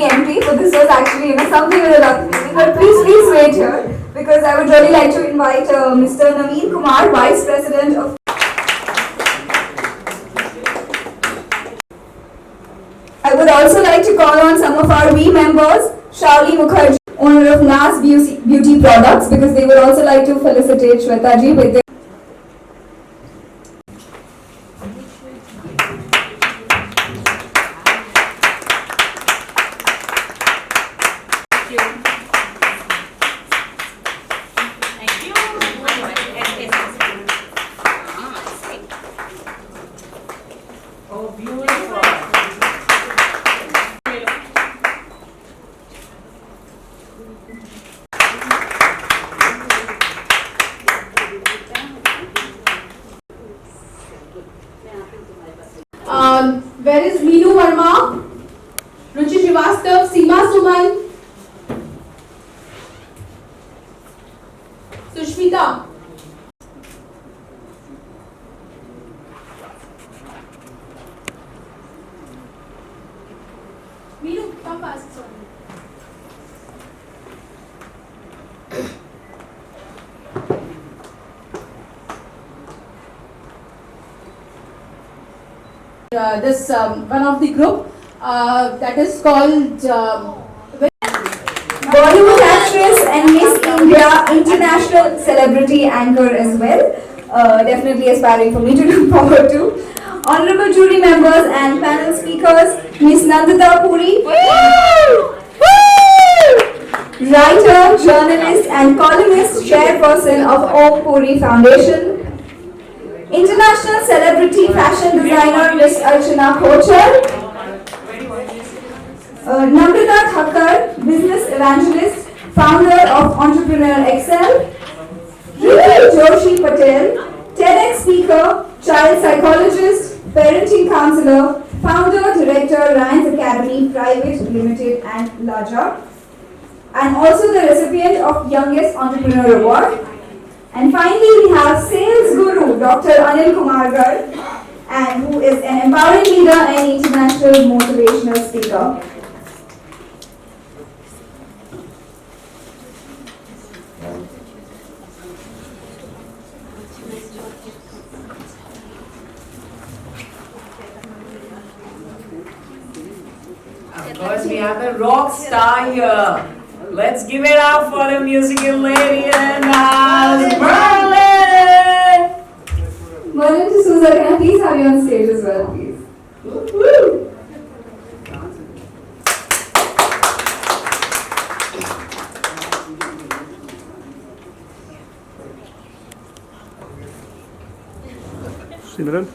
be empty, but this was actually, something with a lot of meaning. But please wait here, because I would really like to invite Mr. Naveen Kumar, Vice President of. I would also like to call on some of our V members, Shravani Mukherjee, owner of NAS Beauty Products, because they would also like to felicitate Shwetaji with their. Where is Meenu Verma, Ruchi Srivastav, Seema Suman, Sushmita. Meenu, come fast. This one of the group that is called Bollywood actress and Miss India international celebrity anchor as well. Definitely aspiring for me to look forward to. Honorable jury members and panel speakers, Miss Nandita Puri, writer, journalist and columnist, chairperson of Om Puri Foundation. International celebrity fashion designer Miss Archana Kochar, Namrata Thakkar, business evangelist, founder of Entrepreneur Excel, Ritu Joshi Patel, TEDx speaker, child psychologist, parenting counselor, founder, director, Ryan's Academy Private Limited and Laja, and also the recipient of Youngest Entrepreneur Award. And finally, we have sales guru Dr. Anil Kumar Garg, and who is an empowering leader and international motivational speaker. Of course, we have a rock star here. Let's give it up for the musical lady and Merlin! Merlin D'Souza, can I please have you on stage as well, please? Woo! Simran,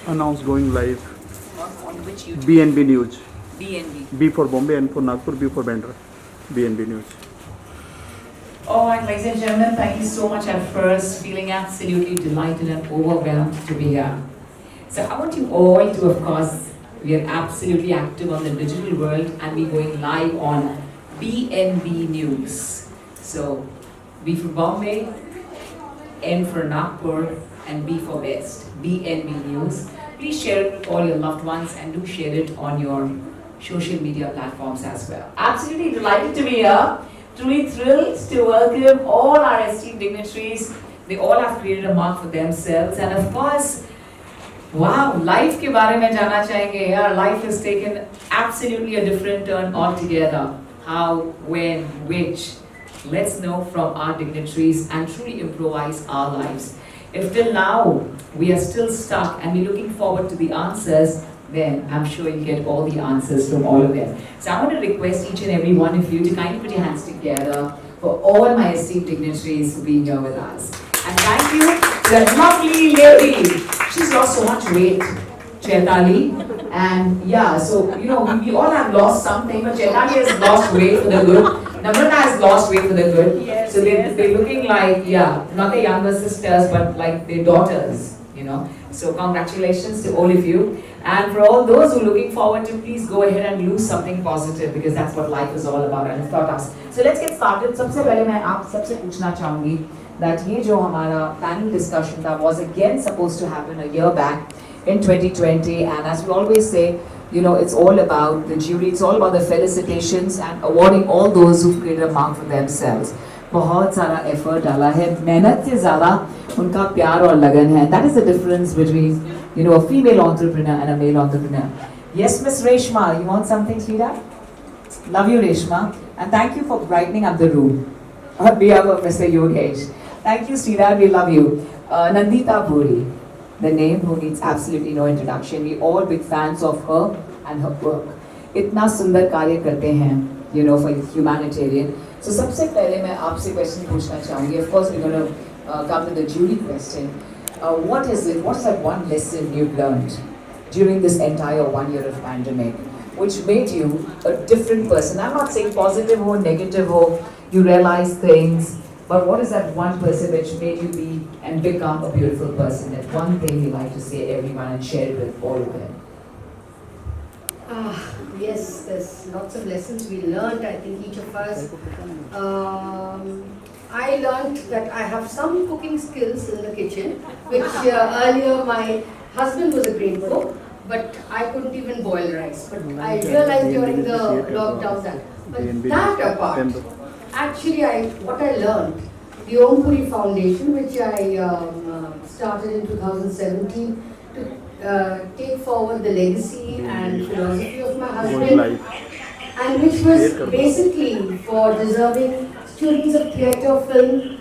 announce going live. On which YouTube? BNB News. BNB. B for Bombay, N for Nagpur, B for Bandra. BNB News. All right, ladies and gentlemen, thank you so much at first. Feeling absolutely delighted and overwhelmed to be here. So I want you all to, of course, we are absolutely active on the digital world and we're going live on BNB News. So B for Bombay, N for Nagpur, and B for Best, BNB News. Please share it with all your loved ones and do share it on your social media platforms as well. Absolutely delighted to be here. Truly thrilled to welcome all our esteemed dignitaries. They all have created a mark for themselves. And of course, wow, life ke baare mein jana chahenge. Our life has taken absolutely a different turn altogether. How, when, which. Let's know from our dignitaries and truly improvise our lives. If till now we are still stuck and we're looking forward to the answers, then I'm sure you'll get all the answers from all of them. So I want to request each and every one of you to kindly put your hands together for all my esteemed dignitaries for being here with us. And thank you to that lovely lady. She's lost so much weight, Chaitali. And yeah, so we all have lost something, but Chaitali has lost weight for the good. Namrata has lost weight for the good. Yes, so they're looking like, not their younger sisters, but like their daughters, So congratulations to all of you. And for all those who are looking forward to, please go ahead and lose something positive because that's what life is all about and it's taught us. So let's get started. सबसे पहले मैं आप सबसे पूछना चाहूँगी that ये जो हमारा panel discussion था was again supposed to happen a year back in 2020, and as we always say, You know, it's all about the jury, it's all about the felicitations and awarding all those who've created a mark for themselves. बहुत सारा effort डाला है, मेहनत से ज़्यादा उनका प्यार और लगन है. That is the difference between, you know, a female entrepreneur and a male entrepreneur. Yes, Miss Reshma, you want something, sweetheart? Love you, Reshma, and thank you for brightening up the room. On behalf of Mr. Yogesh. Thank you, sweetheart, we love you. Nandita Puri, the name who needs absolutely no introduction. We all big fans of her and her work. इतना सुंदर कार्य करते हैं, you know, for humanitarian. So सबसे पहले मैं आपसे question पूछना चाहूँगी. Of course, we're going to come to the jury question. What is it? What's that one lesson you've learned during this entire 1 year of pandemic, which made you a different person? I'm not saying positive or negative or you realize things, but what is that one person which made you be and become a beautiful person? That one thing you like to say to everyone and share it with all of them. Yes, there's lots of lessons we learned, I think each of us. I learned that I have some cooking skills in the kitchen, which earlier my husband was a great cook, but I couldn't even boil rice. But I realized during the lockdown that apart, actually what I learned, the Om Puri Foundation, which I started in 2017 to take forward the legacy and philosophy of my husband, and which was basically for deserving students of theatre, film,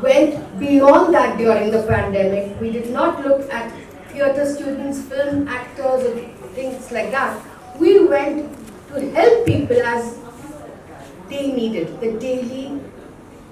went beyond that during the pandemic. We did not look at theatre students, film actors, or things like that. We went to help people as they needed, the daily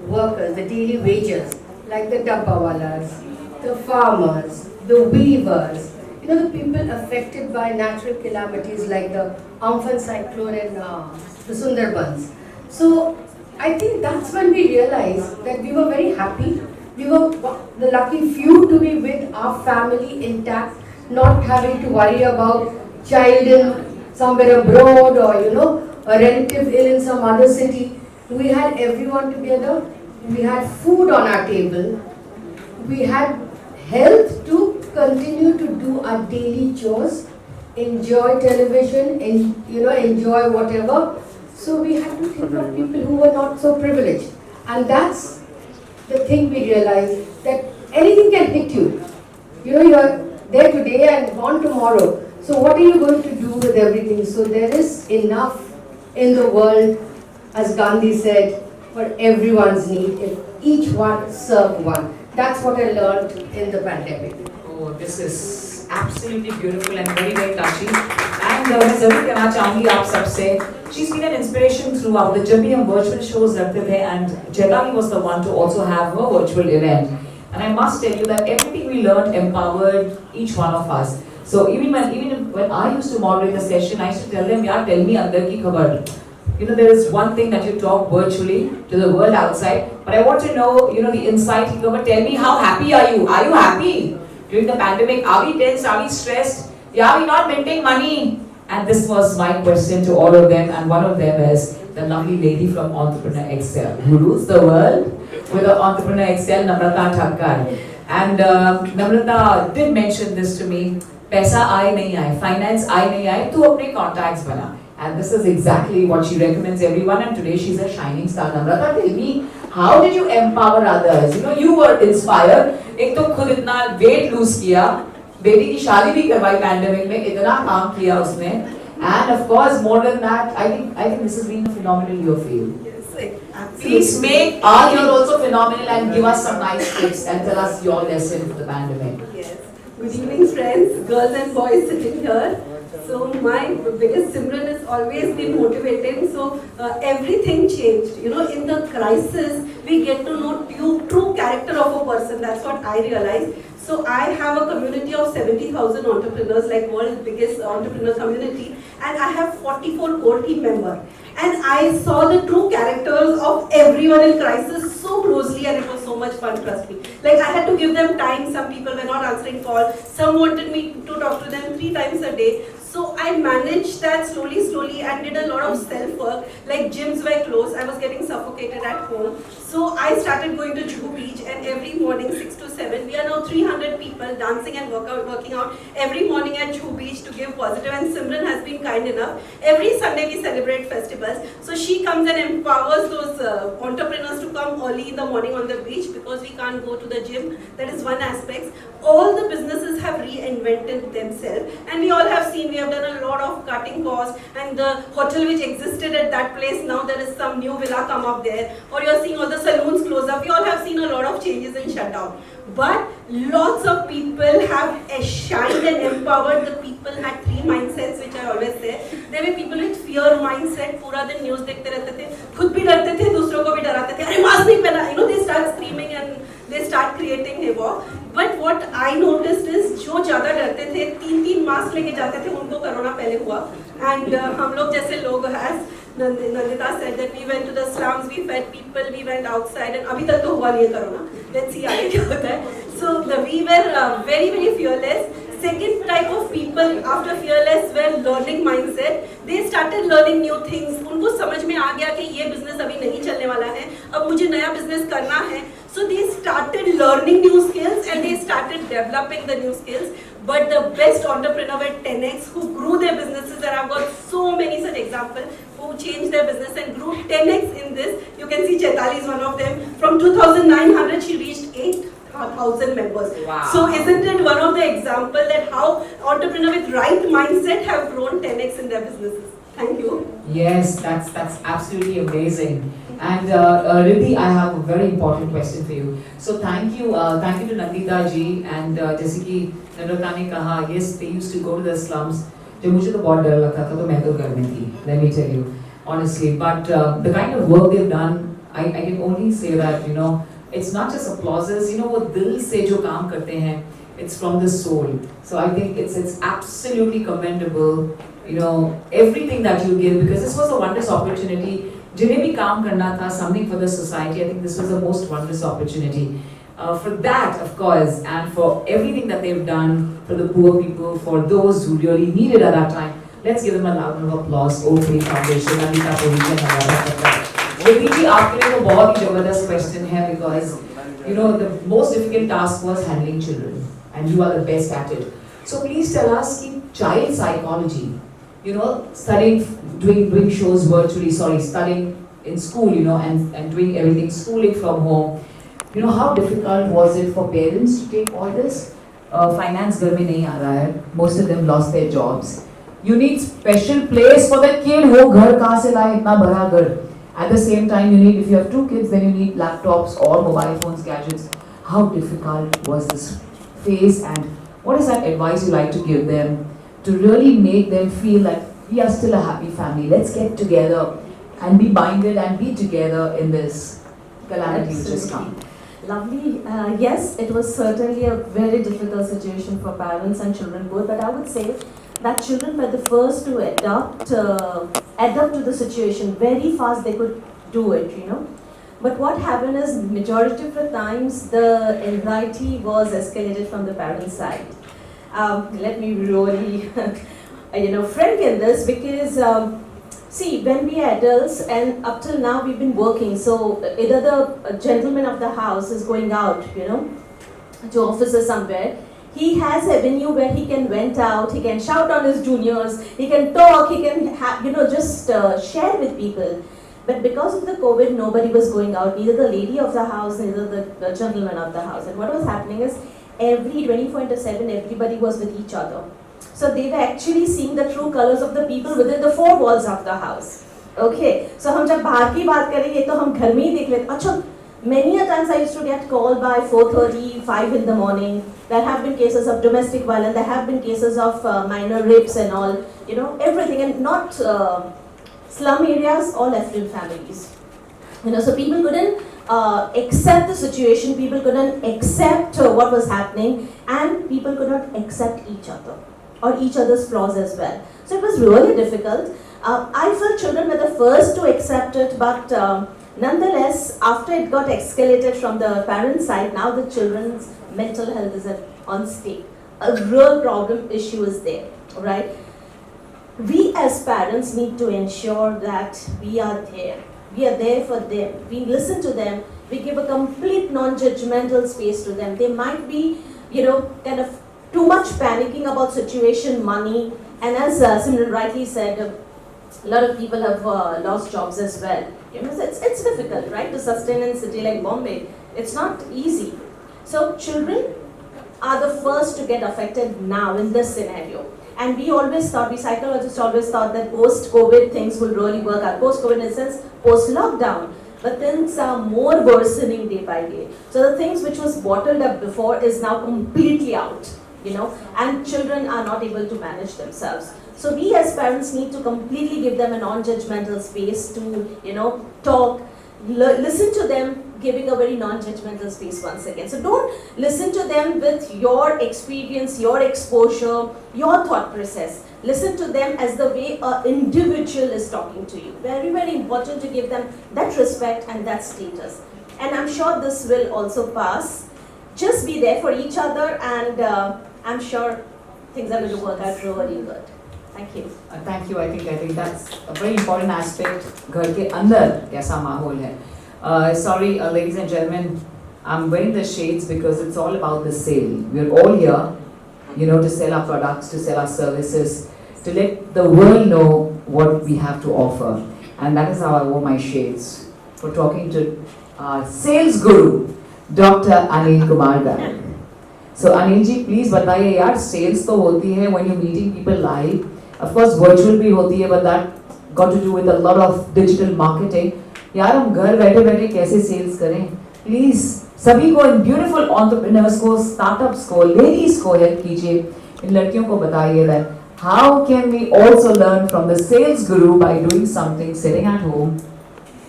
workers, the daily wagers, like the dabbawalas, the farmers, the weavers, you know, the people affected by natural calamities like the Amphan cyclone and the Sundarbans. So I think that's when we realized that we were very happy. We were the lucky few to be with our family intact, not having to worry about child in somewhere abroad or, you know, a relative ill in some other city. We had everyone together. We had food on our table. We had health to continue to do our daily chores, enjoy television, and, you know, enjoy whatever. So we had to think of people who were not so privileged. And that's the thing we realized, that anything can hit you. You know, you're there today and gone tomorrow. So what are you going to do with everything? So there is enough in the world, as Gandhi said, for everyone's need, if each one serve one. That's what I learned in the pandemic. Oh, this is absolutely beautiful and very, very touching. And मैं ज़रूर कहना चाहूँगी आप सबसे, she's been an inspiration throughout. The जब भी हम virtual shows रखते थे, and Jetali was the one to also have her virtual event. And I must tell you that everything we learned empowered each one of us. So even when I used to moderate the session, I used to tell them, यार tell me अंदर की खबर. You know, there is one thing that you talk virtually to the world outside, but I want to know, you know, the inside. But tell me, how happy are you? Are you happy during the pandemic? Are we tense? Are we stressed? Yeah, are we not minting money? And this was my question to all of them, and one of them is the lovely lady from Entrepreneur Excel, who rules the world with the Entrepreneur Excel, Namrata Thakkar. And Namrata did mention this to me, पैसा आए नहीं आए, finance आए नहीं आए, तू अपने contacts बना. And this is exactly what she recommends everyone, and today she's a shining star. Namrata, tell me, how did you empower others? You know, you were inspired. एक तो खुद इतना weight lose किया, बेटी की शादी भी करवाई pandemic में, इतना काम किया उसने, and of course more than that, I think this has been a phenomenal year for you. Yes, absolutely. Please make our year also phenomenal and give us some nice tips and tell us your lesson for the pandemic. Yes. Good evening, friends, girls and boys sitting here. So my biggest Simran has always been motivating. So everything changed. You know, in the crisis, we get to know true character of a person. That's what I realized. So I have a community of 70,000 entrepreneurs, like world's biggest entrepreneur community, and I have 44 core team members. And I saw the true characters of everyone in crisis so closely, and it was so much fun, trust me. Like, I had to give them time. Some people were not answering calls. Some wanted me to talk to them 3 times a day. So I managed that slowly and did a lot of self-work. Like gyms were closed, I was getting suffocated at home. So I started going to Juhu Beach, and every morning 6 to 7, we are now 300 people dancing and working out every morning at Juhu Beach to give positive. And Simran has been kind enough. Every Sunday we celebrate festivals. So she comes and empowers those entrepreneurs to come early in the morning on the beach because we can't go to the gym. That is one aspect. All the businesses have reinvented themselves, and we all have seen, we have done a lot of cutting costs, and the hotel which existed at that place, now there is some new villa come up there, or you're seeing all the saloons close up. We all have seen a lot of changes and shutdown. But lots of people have shined and empowered. The people had 3 mindsets, which I always say. There were people with fear mindset, पूरा दिन news देखते रहते थे, खुद भी डरते थे, दूसरों को भी डराते थे, अरे मास्क नहीं पहना, they start screaming and they start creating havoc. But what I noticed is, जो ज़्यादा डरते थे, 3 मास्क लेके जाते थे, उनको कोरोना पहले हुआ. And हम लोग जैसे लोग, as Nandita said, that we went to the slums, we fed people, we went outside, and अभी तक तो हुआ नहीं है कोरोना. Let's see आगे क्या होता है. So we were very fearless. Second type of people after fearless were learning mindset. They started learning new things. उनको समझ में आ गया कि ये business अभी नहीं चलने वाला है, अब मुझे नया business करना है. So they started learning new skills and they started developing the new skills. But the best entrepreneur were 10x who grew their businesses, and I've got so many such examples who changed their business and grew 10x in this. You can see Chaitali is one of them. From 2,900 she reached 8,000 members. Wow. So isn't it one of the example that how entrepreneur with right mindset have grown 10x in their businesses? Thank you. Yes, that's absolutely amazing. And Riddhi, I have a very important question for you. So thank you to Nandita ji, and जैसे कि नम्रता ने कहा, yes, they used to go to the slums. जो मुझे तो बहुत डर लगता था, तो मैं तो घर में थी. Let me tell you honestly. But the kind of work they've done, I can only say that, it's not just applauses. वो दिल से जो काम करते हैं, it's from the soul. So I think it's absolutely commendable. Everything that you give, because this was a wondrous opportunity. जिन्हें भी काम करना था, something for the society, I think this was the most wondrous opportunity. For that, of course, and for everything that they've done for the poor people, for those who really needed at that time, let's give them a loud round of applause. Oaktree Foundation, Nandita Puri and Nandita. Riddhi ji, आपके लिए तो बहुत ही जबरदस्त question है, because the most difficult task was handling children, and you are the best at it. So please tell us, child psychology, studying, doing shows virtually, studying in school, and doing everything, schooling from home. How difficult was it for parents to take all this? Finance घर में नहीं आ रहा है. Most of them lost their jobs. You need special place for the kid. वो घर कहाँ से लाए इतना बड़ा घर? At the same time, if you have 2 kids, then you need laptops or mobile phones, gadgets. How difficult was this phase, and what is that advice you like to give them to really make them feel like we are still a happy family? Let's get together and be binded and be together in this calamity which has come. Lovely. Yes, it was certainly a very difficult situation for parents and children both, but I would say that children were the first to adapt to the situation. Very fast they could do it, But what happened is, majority of the times, the anxiety was escalated from the parents' side. Let me really, frank in this, because see, when we are adults, and up till now we've been working, so either the gentleman of the house is going out, to office or somewhere, he has a venue where he can vent out, he can shout on his juniors, he can talk, he can just share with people. But because of the COVID, nobody was going out, neither the lady of the house, neither the gentleman of the house. And what was happening is, every 24/7, everybody was with each other. So they were actually seeing the true colors of the people within the 4 walls of the house. Okay, so हम जब बाहर की बात करेंगे तो हम घर में ही देख लेते. अच्छा, many a times I used to get called by 4:30, 5 in the morning. There have been cases of domestic violence. There have been cases of minor rapes and all. Everything, and not slum areas, all affluent families. So people couldn't accept the situation. People couldn't accept what was happening, and people could not accept each other or each other's flaws as well. So it was really difficult. I felt children were the first to accept it, but nonetheless, after it got escalated from the parent side, now the children's mental health is on stake. A real problem issue is there, right? we as parents need to ensure that we are there. We are there for them. We listen to them. We give a complete non-judgmental space to them. They might be, kind of too much panicking about situation, money, and as Simran rightly said, a lot of people have lost jobs as well. It's difficult, right, to sustain in a city like Bombay. It's not easy. So children are the first to get affected now in this scenario. And we psychologists always thought that post-COVID things will really work out. Post-COVID in a sense, post-lockdown. But things are more worsening day by day. So the things which was bottled up before is now completely out, and children are not able to manage themselves. So we as parents need to completely give them a non-judgmental space to, talk, listen to them, giving a very non-judgmental space once again. So don't listen to them with your experience, your exposure, your thought process. Listen to them as the way an individual is talking to you. Very, very important to give them that respect and that status. And I'm sure this will also pass. Just be there for each other, and I'm sure things are going to work out really good. Thank you. Thank you. I think that's a very important aspect. घर के अंदर कैसा माहौल है. Sorry, ladies and gentlemen, I'm wearing the shades because it's all about the sale. We're all here, to sell our products, to sell our services, to let the world know what we have to offer. And that is how I wore my shades for talking to our sales guru, Dr. Anil Kumar Garu. So Anil ji, please बताइए यार, sales तो होती है when you're meeting people live. Of course, virtual भी होती है, but that got to do with a lot of digital marketing. यार हम घर बैठे बैठे कैसे सेल्स करें? प्लीज सभी को, इन ब्यूटीफुल एंटरप्रेन्योर्स को, स्टार्टअप्स को, लेडीज को हेल्प कीजिए, इन लड़कियों को बताइए that how can we also learn from the sales guru by doing something sitting at home,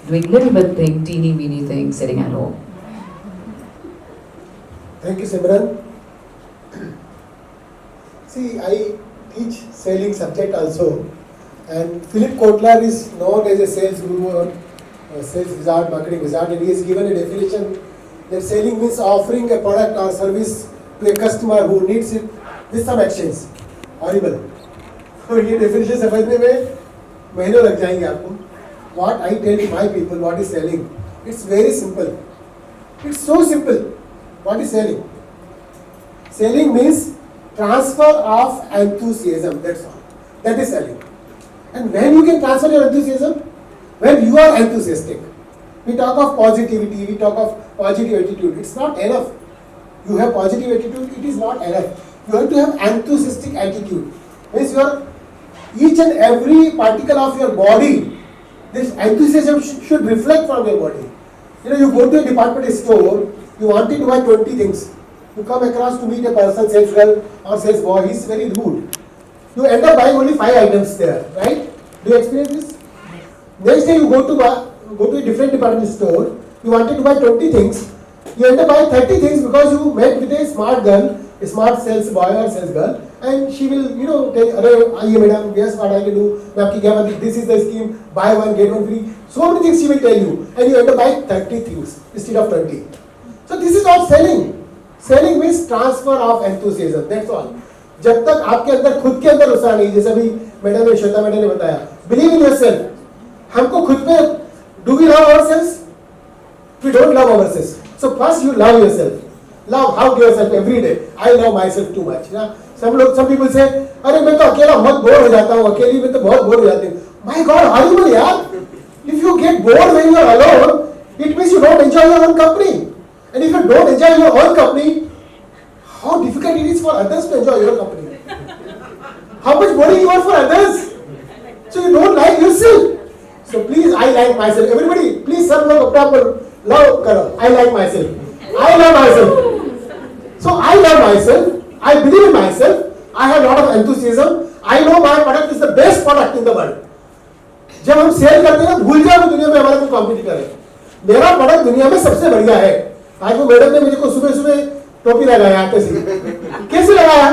doing little bit thing, teeny weeny thing sitting at home. Thank you, Simran. See, I teach selling subject also, and Philip Kotler is known as a sales guru or sales wizard, marketing wizard, and he has given a definition that selling means offering a product or service to a customer who needs it with some actions. Horrible. तो ये definition समझने में महीनों लग जाएंगे आपको. What I tell my people, what is selling? It's very simple. It's so simple. What is selling? Selling means transfer of enthusiasm. That's all. That is selling. And when you can transfer your enthusiasm, when you are enthusiastic, we talk of positivity, we talk of positive attitude. It's not enough. You have positive attitude, it is not enough. You have to have enthusiastic attitude. Means your each and every particle of your body, this enthusiasm should reflect from your body. You go to a department store, you wanted to buy 20 things. You come across to meet a person, sales girl or sales boy, he is very rude. You end up buying only 5 items there, right? Do you experience this? Next day you go to a different department store, you wanted to buy 20 things, you end up buying 30 things because you met with a smart girl, a smart sales boy or sales girl, and she will, tell, "Aye madam, guess what I can do, this is the scheme, buy one, get one free." So many things she will tell you, and you end up buying 30 things instead of 20. So this is all selling. Selling means transfer of enthusiasm, that's all. जब तक आपके अंदर खुद के अंदर उत्साह नहीं, जैसे अभी मैडम ने श्वेता मैडम ने बताया, believe in yourself. हमको खुद पे, do we love ourselves? We don't love ourselves. So first you love yourself. Hug yourself every day. I love myself too much. Some people say, अरे मैं तो अकेला बहुत बोर हो जाता हूँ, अकेली में तो बहुत बोर हो जाती हूँ. My God, horrible यार. If you get bored when you are alone, it means you don't enjoy your own company. And if you don't enjoy your own company, how difficult it is for others to enjoy your company. How much boring you are for others. So you don't like yourself. So please, I like myself. Everybody, please सब लोग अपना पर love करो. I like myself. I love myself. So I love myself. I believe in myself. I have a lot of enthusiasm. I know my product is the best product in the world. जब हम cell करते हैं, भूल जाओ दुनिया में हमारा कोई कॉम्पिटिटर है. मेरा प्रोडक्ट दुनिया में सबसे बढ़िया है. आज वो मैडम ने मुझे को सुबह टोपी लगाया आते से. कैसे लगाया?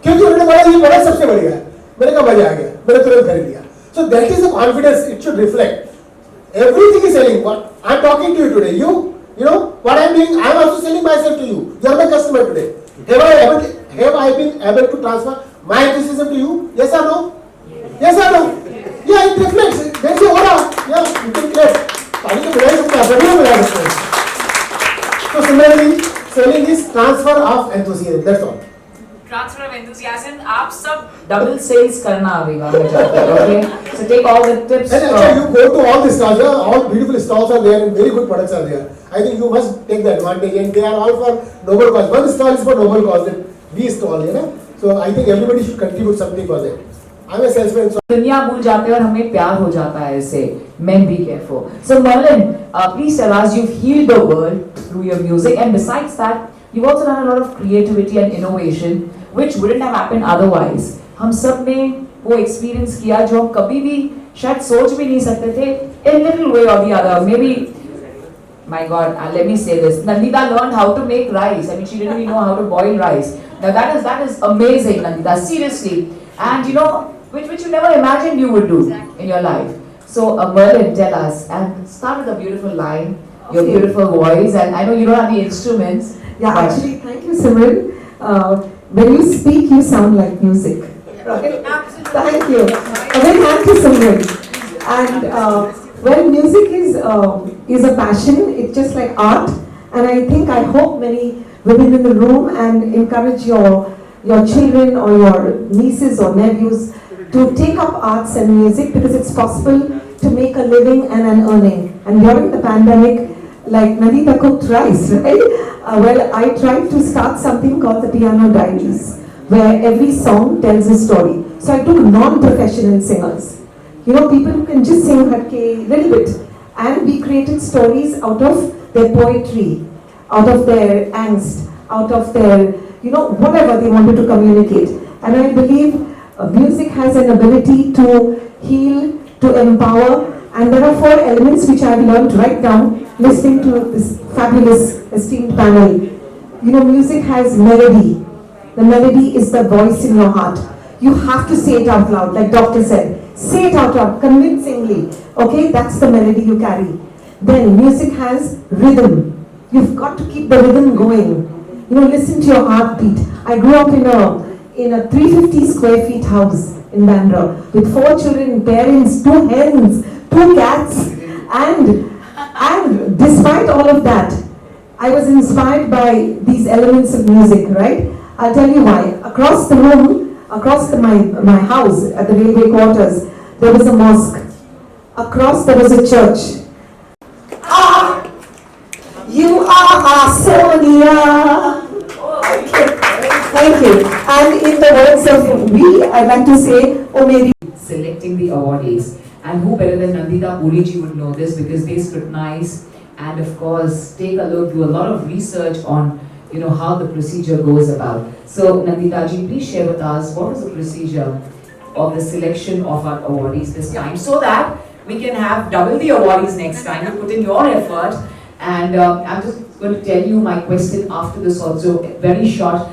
क्योंकि उन्होंने बोला ये प्रोडक्ट सबसे बढ़िया है. मैंने कहा मजा आ गया. मैंने तुरंत खरीद लिया. So that is the confidence it should reflect. Everything is selling. What I'm talking to you today. You know what I'm doing. I'm also selling myself to you. You are my customer today. Have I been able to transfer my enthusiasm to you? Yes or no? Yes. Yes or no? Yeah, it reflects. There's your aura. Yeah, you can clap. पानी तो मिला ही सकता है, बढ़िया मिला सकता है. So similarly, selling is transfer of enthusiasm. That's all. Transfer of enthusiasm. आप सब double sales करना अवेगा मुझे लगता है, okay? So take all the tips And actually, you go to all the stalls, yeah, all beautiful stalls are there and very good products are there. I think you must take the advantage, and they are all for noble cause. One stall is for noble cause, and we stall, you know. So I think everybody should contribute something for that. I'm a salesman, so दुनिया भूल जाते हैं और हमें प्यार हो जाता है इससे. Men be careful. So Merlin, please tell us, you've healed the world through your music, and besides that, you've also done a lot of creativity and innovation, which wouldn't have happened otherwise. हम सब ने वो experience किया जो हम कभी भी शायद सोच भी नहीं सकते थे. In little way or the other, maybe. My God, let me say this. Nandita learned how to make rice. I mean, she didn't even know how to boil rice. Now that is amazing, Nandita. Seriously, and you know, which you never imagined you would do in your life. So, Merlin, tell us, and start with a beautiful line, your beautiful voice, and I know you don't have the instruments. Yeah, but- actually, thank you, Simran. When you speak, you sound like music. Right? Thank you. A big hand to Simran. And well, music is a passion. It's just like art, and I hope many women in the room and encourage your children or your nieces or nephews to take up arts and music, because it's possible to make a living and an earning. And during the pandemic, like Nandita cooked rice, right? Well, I tried to start something called the Piano Diaries, where every song tells a story. So I took non-professional singers, you know, people who can just sing hatke little bit, and we created stories out of their poetry, out of their angst, out of their, you know, whatever they wanted to communicate. And I believe music has an ability to heal, to empower, and there are 4 elements which I've learned right now listening to this fabulous esteemed panel. You know, music has melody. The melody is the voice in your heart. You have to say it out loud, like doctor said. Say it out loud, convincingly. Okay, that's the melody you carry. Then music has rhythm. You've got to keep the rhythm going. You know, listen to your heartbeat. I grew up in a 350 square feet house in Bandra with 4 children, parents, 2 hens, 2 cats, and despite all of that, I was inspired by these elements of music, right? I'll tell you why. Across the room, across my house at the railway quarters, there was a mosque. Across there was a church. Ah, you are Sonia. Thank you. And in the words of we, I'd like to say, O Mary. Selecting the awardees, and who better than Nandita Puriji would know this, because they scrutinize and of course take a look, do a lot of research on, you know, how the procedure goes about. So Nandita ji, please share with us what is the procedure of the selection of our awardees this time, so that we can have double the awardees next time. You put in your effort, and I'm just going to tell you my question after this also, very short.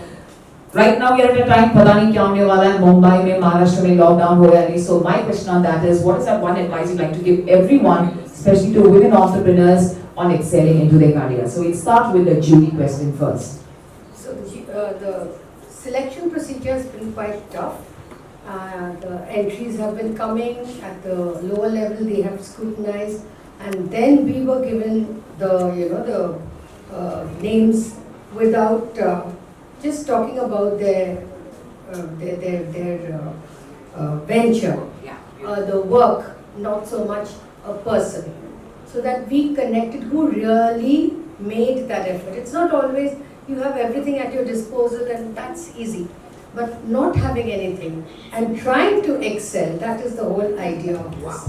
Right now we are at a time, पता नहीं क्या होने वाला है, मुंबई में, महाराष्ट्र में lockdown हो गया नहीं. So my question on that is, what is that one advice you'd like to give everyone, especially to women entrepreneurs, on excelling into their career? So we'll start with the Julie question first. So the selection procedure has been quite tough. The entries have been coming at the lower level, they have scrutinized, and then we were given the names without just talking about their venture, the work, not so much a person. So that we connected who really made that effort. It's not always you have everything at your disposal and that's easy. But not having anything and trying to excel, that is the whole idea of this.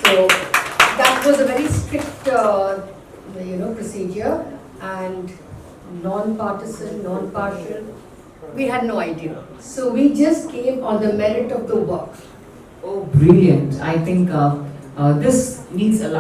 So that was a very strict procedure, and non-partisan, non-partial. We had no idea. So we just came on the merit of the work. Oh, brilliant. I think this needs a lot.